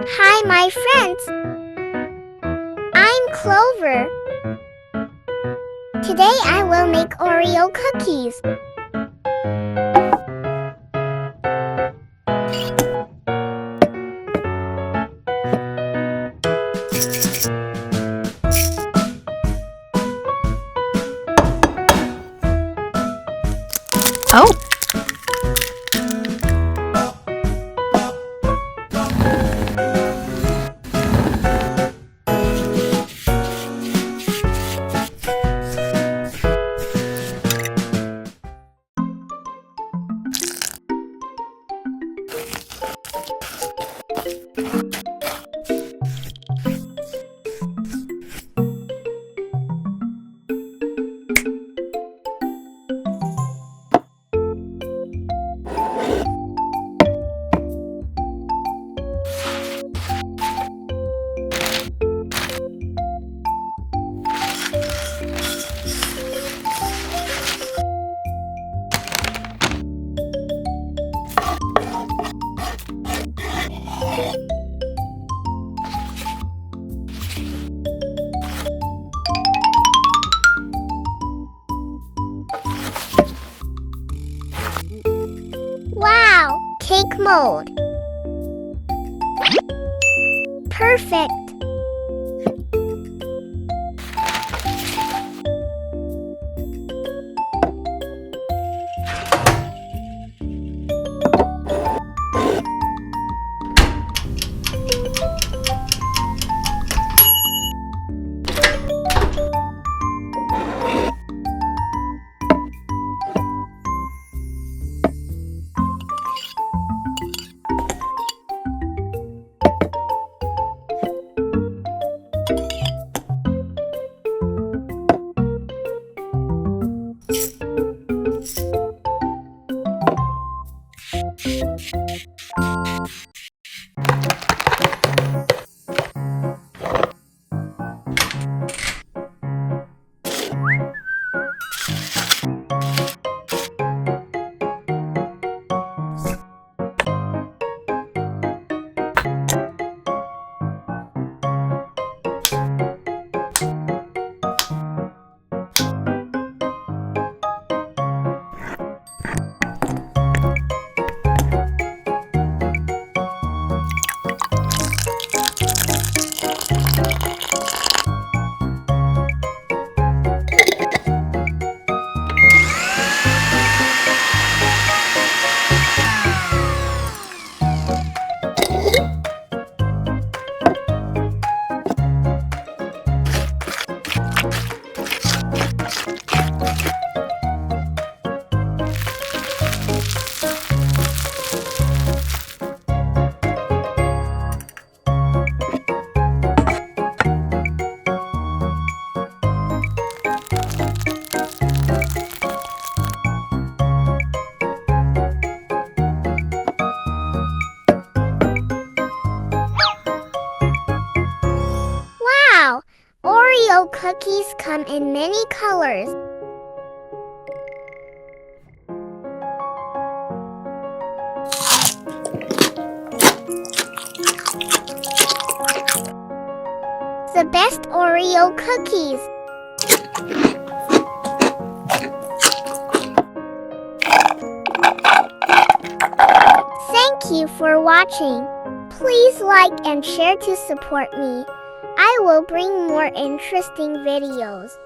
Hi, my friends. I'm Clover. Today I will make Oreo cookies. Oh! Wow, cake mold. Perfect. Wow, Oreo cookies come in many colors. The best Oreo cookies. Thank you for watching. Please like and share to support me. I will bring more interesting videos.